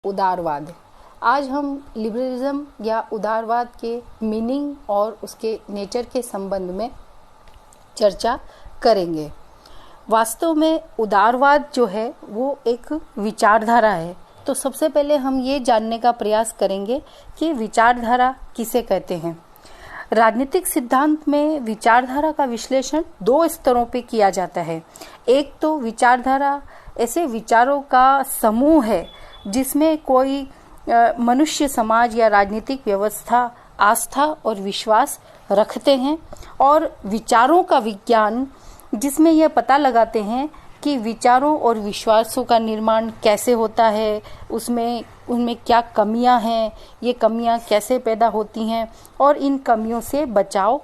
उदारवाद। आज हम लिबरलिज्म या उदारवाद के मीनिंग और उसके नेचर के संबंध में चर्चा करेंगे। वास्तव में उदारवाद जो है वो एक विचारधारा है। तो सबसे पहले हम ये जानने का प्रयास करेंगे कि विचारधारा किसे कहते हैं। राजनीतिक सिद्धांत में विचारधारा का विश्लेषण दो स्तरों पे किया जाता है। एक तो विचारधारा ऐसे विचारों का समूह है जिसमें कोई मनुष्य समाज या राजनीतिक व्यवस्था आस्था और विश्वास रखते हैं, और विचारों का विज्ञान जिसमें यह पता लगाते हैं कि विचारों और विश्वासों का निर्माण कैसे होता है, उनमें क्या कमियां हैं, ये कमियां कैसे पैदा होती हैं और इन कमियों से बचाव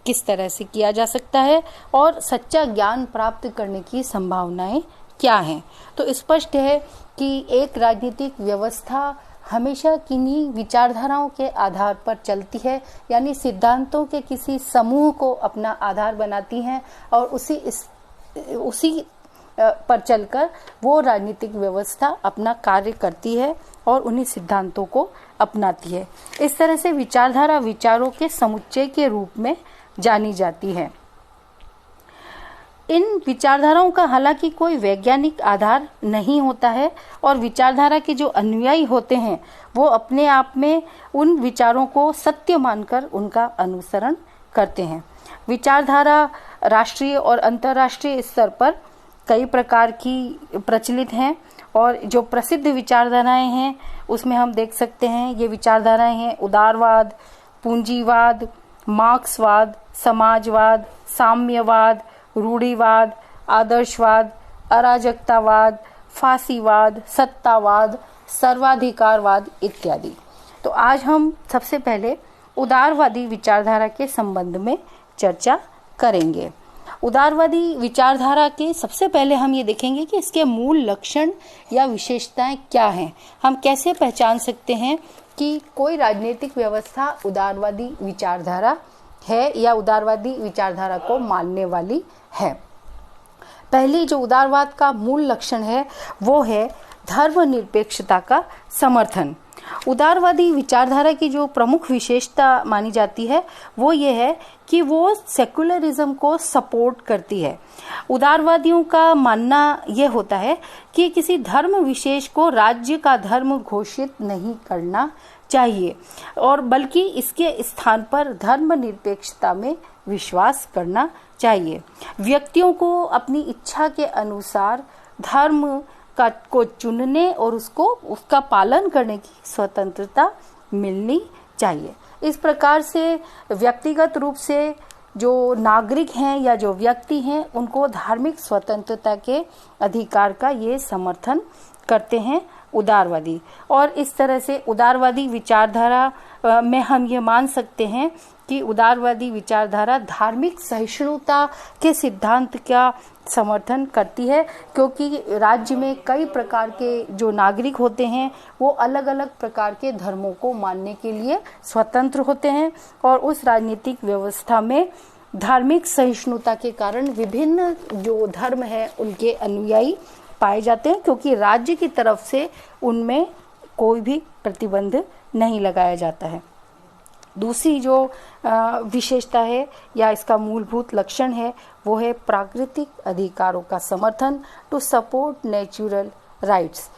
किस तरह से किया जा सकता है और सच्चा ज्ञान प्राप्त करने की संभावनाएं क्या हैं। तो स्पष्ट है कि एक राजनीतिक व्यवस्था हमेशा किन्हीं विचारधाराओं के आधार पर चलती है, यानी सिद्धांतों के किसी समूह को अपना आधार बनाती हैं और उसी पर चलकर वो राजनीतिक व्यवस्था अपना कार्य करती है और उन्हीं सिद्धांतों को अपनाती है। इस तरह से विचारधारा विचारों के समुच्चय के रूप में जानी जाती है। इन विचारधाराओं का हालांकि कोई वैज्ञानिक आधार नहीं होता है और विचारधारा के जो अनुयायी होते हैं वो अपने आप में उन विचारों को सत्य मानकर उनका अनुसरण करते हैं। विचारधारा राष्ट्रीय और अंतर्राष्ट्रीय स्तर पर कई प्रकार की प्रचलित हैं और जो प्रसिद्ध विचारधाराएं हैं उसमें हम देख सकते हैं ये विचारधाराएं हैं उदारवाद, पूंजीवाद, मार्क्सवाद, समाजवाद, साम्यवाद, रूढ़िवाद, आदर्शवाद, अराजकतावाद, फांसीवाद, सत्तावाद, सर्वाधिकारवाद इत्यादि। तो आज हम सबसे पहले उदारवादी विचारधारा के संबंध में चर्चा करेंगे। उदारवादी विचारधारा के सबसे पहले हम ये देखेंगे कि इसके मूल लक्षण या विशेषताएं क्या हैं। हम कैसे पहचान सकते हैं कि कोई राजनीतिक व्यवस्था उदारवादी विचारधारा है या उदारवादी विचारधारा को मानने वाली है। पहली जो उदारवाद का मूल लक्षण है वो है धर्मनिरपेक्षता का समर्थन। उदारवादी विचारधारा की जो प्रमुख विशेषता मानी जाती है वो ये है कि वो सेकुलरिज्म को सपोर्ट करती है। उदारवादियों का मानना ये होता है कि किसी धर्म विशेष को राज्य का धर्म घोषित नहीं करना चाहिए और बल्कि इसके स्थान पर धर्मनिरपेक्षता में विश्वास करना चाहिए। व्यक्तियों को अपनी इच्छा के अनुसार धर्म को चुनने और उसका पालन करने की स्वतंत्रता मिलनी चाहिए। इस प्रकार से व्यक्तिगत रूप से जो नागरिक हैं या जो व्यक्ति हैं उनको धार्मिक स्वतंत्रता के अधिकार का ये समर्थन करते हैं उदारवादी। और इस तरह से उदारवादी विचारधारा में हम ये मान सकते हैं कि उदारवादी विचारधारा धार्मिक सहिष्णुता के सिद्धांत का समर्थन करती है, क्योंकि राज्य में कई प्रकार के जो नागरिक होते हैं वो अलग अलग प्रकार के धर्मों को मानने के लिए स्वतंत्र होते हैं और उस राजनीतिक व्यवस्था में धार्मिक सहिष्णुता के कारण विभिन्न जो धर्म है उनके अनुयायी पाए जाते हैं, क्योंकि राज्य की तरफ से उनमें कोई भी प्रतिबंध नहीं लगाया जाता है। दूसरी जो विशेषता है या इसका मूलभूत लक्षण है वो है प्राकृतिक अधिकारों का समर्थन, टू सपोर्ट नेचुरल राइट्स।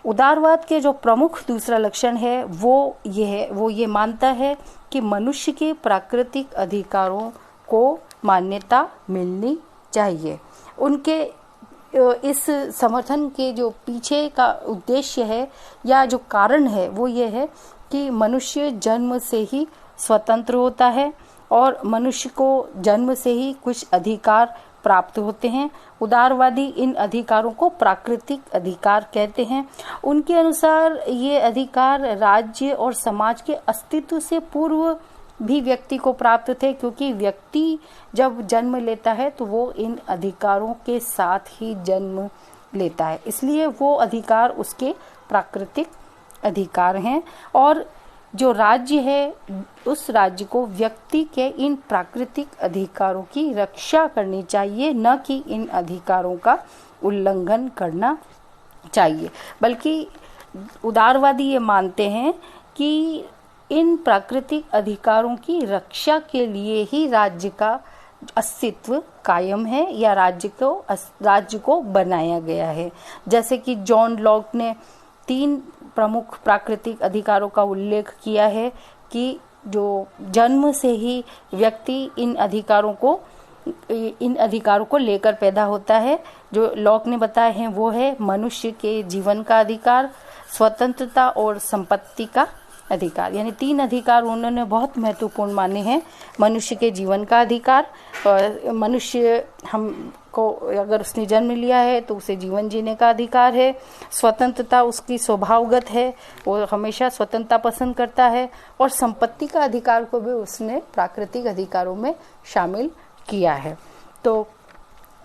उदारवाद के जो प्रमुख दूसरा लक्षण है वो ये मानता है कि मनुष्य के प्राकृतिक अधिकारों को मान्यता मिलनी चाहिए। उनके इस समर्थन के जो पीछे का उद्देश्य है या जो कारण है वो ये है कि मनुष्य जन्म से ही स्वतंत्र होता है और मनुष्य को जन्म से ही कुछ अधिकार प्राप्त होते हैं। उदारवादी इन अधिकारों को प्राकृतिक अधिकार कहते हैं। उनके अनुसार ये अधिकार राज्य और समाज के अस्तित्व से पूर्व भी व्यक्ति को प्राप्त थे, क्योंकि व्यक्ति जब जन्म लेता है तो वो इन अधिकारों के साथ ही जन्म लेता है, इसलिए वो अधिकार उसके प्राकृतिक अधिकार हैं और जो राज्य है उस राज्य को व्यक्ति के इन प्राकृतिक अधिकारों की रक्षा करनी चाहिए, न कि इन अधिकारों का उल्लंघन करना चाहिए, बल्कि उदारवादी ये मानते हैं कि इन प्राकृतिक अधिकारों की रक्षा के लिए ही राज्य का अस्तित्व कायम है या राज्य को बनाया गया है। जैसे कि जॉन लॉक ने 3 प्रमुख प्राकृतिक अधिकारों का उल्लेख किया है कि जो जन्म से ही व्यक्ति इन अधिकारों को लेकर पैदा होता है। जो लॉक ने बताए हैं वो है मनुष्य के जीवन का अधिकार, स्वतंत्रता और संपत्ति का अधिकार। यानी 3 अधिकार उन्होंने बहुत महत्वपूर्ण माने हैं। मनुष्य के जीवन का अधिकार, मनुष्य हमको अगर उसने जन्म लिया है तो उसे जीवन जीने का अधिकार है। स्वतंत्रता उसकी स्वभावगत है, वो हमेशा स्वतंत्रता पसंद करता है। और संपत्ति का अधिकार को भी उसने प्राकृतिक अधिकारों में शामिल किया है। तो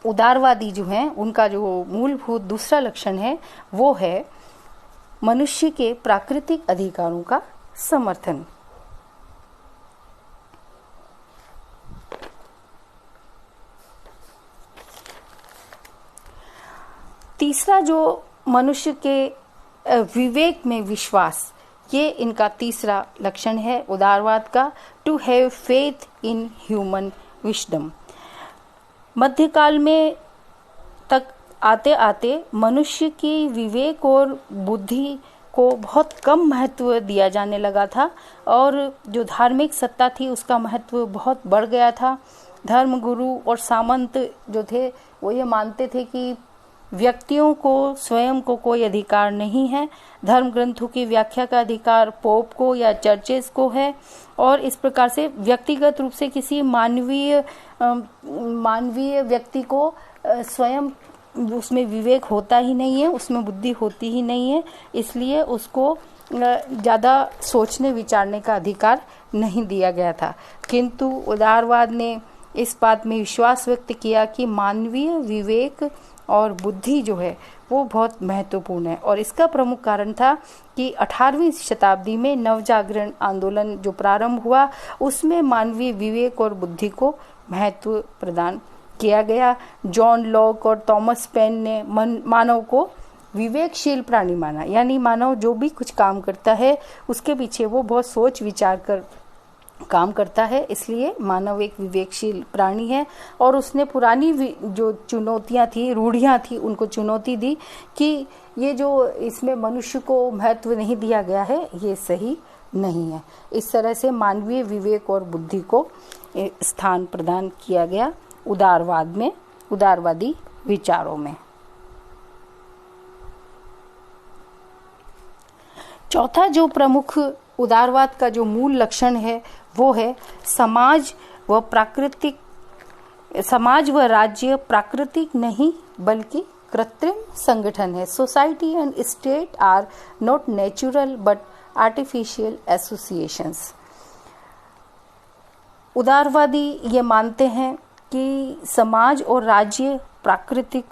उदारवादी जो हैं उनका जो मूलभूत दूसरा लक्षण है वो है मनुष्य के प्राकृतिक अधिकारों का समर्थन। तीसरा जो मनुष्य के विवेक में विश्वास, ये इनका तीसरा लक्षण है उदारवाद का, to have faith in human wisdom. मध्यकाल में तक आते आते मनुष्य की विवेक और बुद्धि को बहुत कम महत्व दिया जाने लगा था और जो धार्मिक सत्ता थी उसका महत्व बहुत बढ़ गया था। धर्मगुरु और सामंत जो थे वो ये मानते थे कि व्यक्तियों को स्वयं को कोई अधिकार नहीं है, धर्म ग्रंथों की व्याख्या का अधिकार पोप को या चर्चेस को है और इस प्रकार से व्यक्तिगत रूप से किसी मानवीय व्यक्ति को स्वयं उसमें विवेक होता ही नहीं है, उसमें बुद्धि होती ही नहीं है, इसलिए उसको ज़्यादा सोचने विचारने का अधिकार नहीं दिया गया था। किंतु उदारवाद ने इस बात में विश्वास व्यक्त किया कि मानवीय विवेक और बुद्धि जो है वो बहुत महत्वपूर्ण है और इसका प्रमुख कारण था कि 18वीं शताब्दी में नवजागरण आंदोलन जो प्रारंभ हुआ उसमें मानवीय विवेक और बुद्धि को महत्व प्रदान किया गया। जॉन लॉक और थॉमस पेन ने मानव को विवेकशील प्राणी माना, यानी मानव जो भी कुछ काम करता है उसके पीछे वो बहुत सोच विचार कर काम करता है, इसलिए मानव एक विवेकशील प्राणी है। और उसने पुरानी जो चुनौतियां थी, रूढ़ियां थी, उनको चुनौती दी कि ये जो इसमें मनुष्य को महत्व नहीं दिया गया है ये सही नहीं है। इस तरह से मानवीय विवेक और बुद्धि को स्थान प्रदान किया गया उदारवाद में, उदारवादी विचारों में। चौथा जो प्रमुख उदारवाद का जो मूल लक्षण है वो है समाज व राज्य प्राकृतिक नहीं बल्कि कृत्रिम संगठन है। Society and state are not natural but artificial associations. उदारवादी ये मानते हैं कि समाज और राज्य प्राकृतिक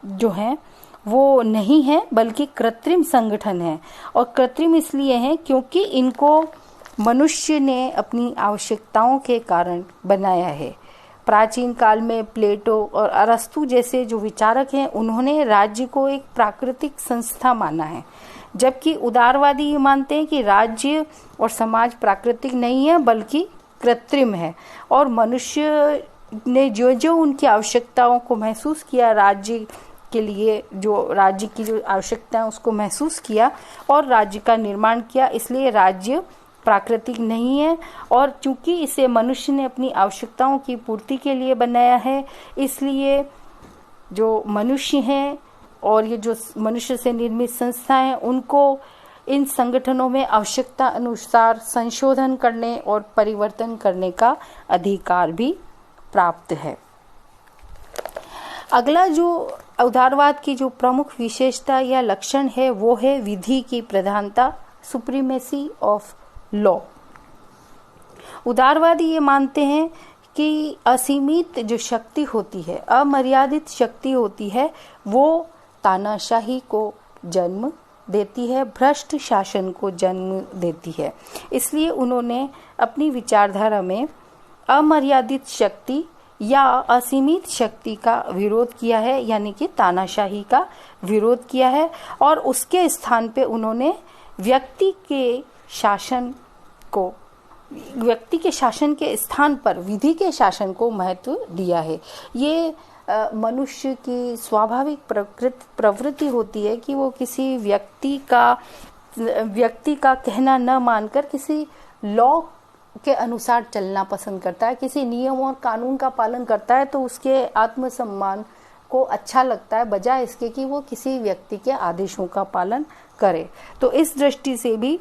जो हैं वो नहीं है बल्कि कृत्रिम संगठन है और कृत्रिम इसलिए है क्योंकि इनको मनुष्य ने अपनी आवश्यकताओं के कारण बनाया है। प्राचीन काल में प्लेटो और अरस्तु जैसे जो विचारक हैं उन्होंने राज्य को एक प्राकृतिक संस्था माना है, जबकि उदारवादी ये मानते हैं कि राज्य और समाज प्राकृतिक नहीं है बल्कि कृत्रिम है और मनुष्य ने जो जो उनकी आवश्यकताओं को महसूस किया, राज्य के लिए जो राज्य की जो आवश्यकता है उसको महसूस किया और राज्य का निर्माण किया, इसलिए राज्य प्राकृतिक नहीं है। और चूंकि इसे मनुष्य ने अपनी आवश्यकताओं की पूर्ति के लिए बनाया है, इसलिए जो मनुष्य हैं और ये जो मनुष्य से निर्मित संस्थाएं हैं उनको इन संगठनों में आवश्यकता अनुसार संशोधन करने और परिवर्तन करने का अधिकार भी प्राप्त है। अगला जो उदारवाद की जो प्रमुख विशेषता या लक्षण है वो है विधि की प्रधानता, सुप्रीमेसी ऑफ लॉ। उदारवादी ये मानते हैं कि असीमित जो शक्ति होती है, अमर्यादित शक्ति होती है, वो तानाशाही को जन्म देती है, भ्रष्ट शासन को जन्म देती है। इसलिए उन्होंने अपनी विचारधारा में अमर्यादित शक्ति या असीमित शक्ति का विरोध किया है, यानी कि तानाशाही का विरोध किया है, और उसके स्थान पे उन्होंने व्यक्ति के शासन के स्थान पर विधि के शासन को महत्व दिया है। ये मनुष्य की स्वाभाविक प्रवृत्ति होती है कि वो किसी व्यक्ति का कहना न मानकर किसी लॉ के अनुसार चलना पसंद करता है, किसी नियम और कानून का पालन करता है, तो उसके आत्मसम्मान को अच्छा लगता है, बजाय इसके कि वो किसी व्यक्ति के आदेशों का पालन करे। तो इस दृष्टि से भी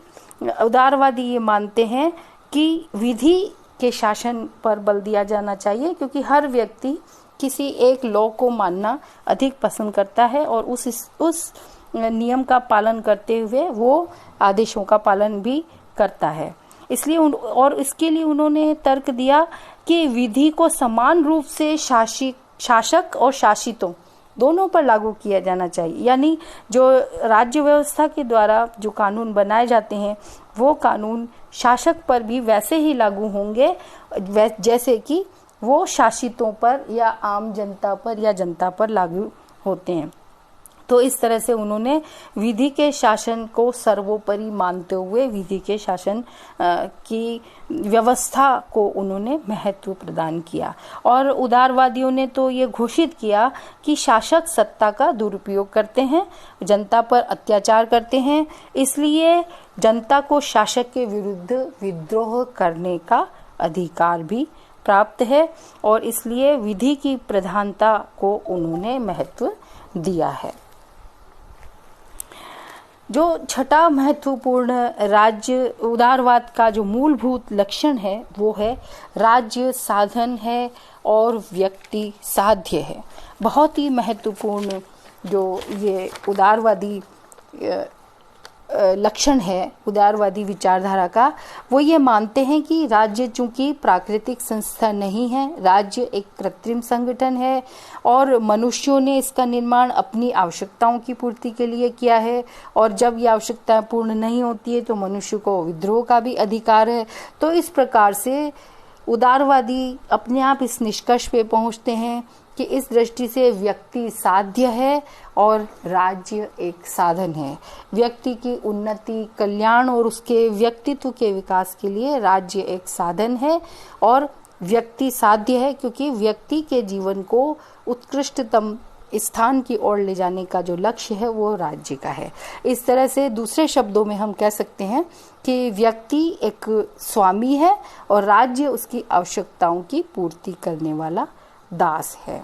उदारवादी ये मानते हैं कि विधि के शासन पर बल दिया जाना चाहिए, क्योंकि हर व्यक्ति किसी एक लॉ को मानना अधिक पसंद करता है और उस नियम का पालन करते हुए वो आदेशों का पालन भी करता है। इसलिए और इसके लिए उन्होंने तर्क दिया कि विधि को समान रूप से शासक और शासितों दोनों पर लागू किया जाना चाहिए। यानी जो राज्य व्यवस्था के द्वारा जो कानून बनाए जाते हैं वो कानून शासक पर भी वैसे ही लागू होंगे जैसे कि वो शासितों पर या आम जनता पर या जनता पर लागू होते हैं। तो इस तरह से उन्होंने विधि के शासन को सर्वोपरि मानते हुए विधि के शासन की व्यवस्था को उन्होंने महत्व प्रदान किया। और उदारवादियों ने तो ये घोषित किया कि शासक सत्ता का दुरुपयोग करते हैं, जनता पर अत्याचार करते हैं, इसलिए जनता को शासक के विरुद्ध विद्रोह करने का अधिकार भी प्राप्त है, और इसलिए विधि की प्रधानता को उन्होंने महत्व दिया है। जो छठा महत्वपूर्ण राज्य उदारवाद का जो मूलभूत लक्षण है वो है राज्य साधन है और व्यक्ति साध्य है। बहुत ही महत्वपूर्ण जो ये उदारवादी लक्षण है उदारवादी विचारधारा का, वो ये मानते हैं कि राज्य चूंकि प्राकृतिक संस्था नहीं है, राज्य एक कृत्रिम संगठन है और मनुष्यों ने इसका निर्माण अपनी आवश्यकताओं की पूर्ति के लिए किया है, और जब ये आवश्यकताएं पूर्ण नहीं होती है तो मनुष्य को विद्रोह का भी अधिकार है। तो इस प्रकार से उदारवादी अपने आप इस निष्कर्ष पे पहुंचते हैं कि इस दृष्टि से व्यक्ति साध्य है और राज्य एक साधन है। व्यक्ति की उन्नति, कल्याण और उसके व्यक्तित्व के विकास के लिए राज्य एक साधन है और व्यक्ति साध्य है, क्योंकि व्यक्ति के जीवन को उत्कृष्टतम स्थान की ओर ले जाने का जो लक्ष्य है वो राज्य का है। इस तरह से दूसरे शब्दों में हम कह सकते हैं कि व्यक्ति एक स्वामी है और राज्य उसकी आवश्यकताओं की पूर्ति करने वाला दास है।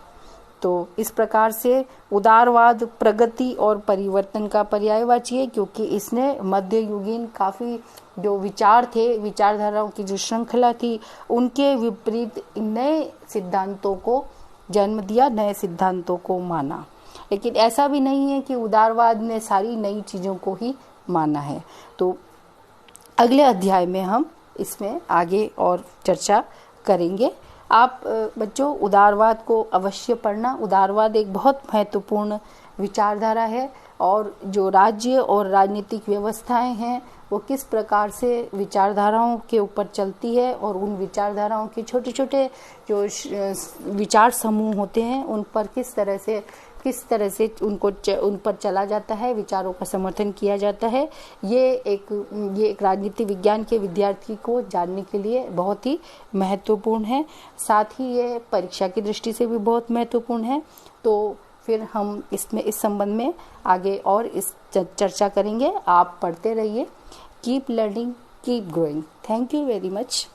तो इस प्रकार से उदारवाद प्रगति और परिवर्तन का पर्यायवाची है, क्योंकि इसने मध्ययुगीन काफी जो विचार थे, विचारधाराओं की जो श्रृंखला थी, उनके विपरीत नए सिद्धांतों को जन्म दिया, नए सिद्धांतों को माना। लेकिन ऐसा भी नहीं है कि उदारवाद ने सारी नई चीजों को ही माना है। तो अगले अध्याय में हम इसमें आगे और चर्चा करेंगे। आप बच्चों उदारवाद को अवश्य पढ़ना। उदारवाद एक बहुत महत्वपूर्ण विचारधारा है और जो राज्य और राजनीतिक व्यवस्थाएं हैं वो किस प्रकार से विचारधाराओं के ऊपर चलती है और उन विचारधाराओं के छोटे छोटे जो विचार समूह होते हैं उन पर किस तरह से उन पर चला जाता है, विचारों का समर्थन किया जाता है। ये एक राजनीति विज्ञान के विद्यार्थी को जानने के लिए बहुत ही महत्वपूर्ण है। साथ ही ये परीक्षा की दृष्टि से भी बहुत महत्वपूर्ण है। तो फिर हम इस संबंध में आगे और इस चर्चा करेंगे। आप पढ़ते रहिए। Keep learning, keep growing. Thank you very much.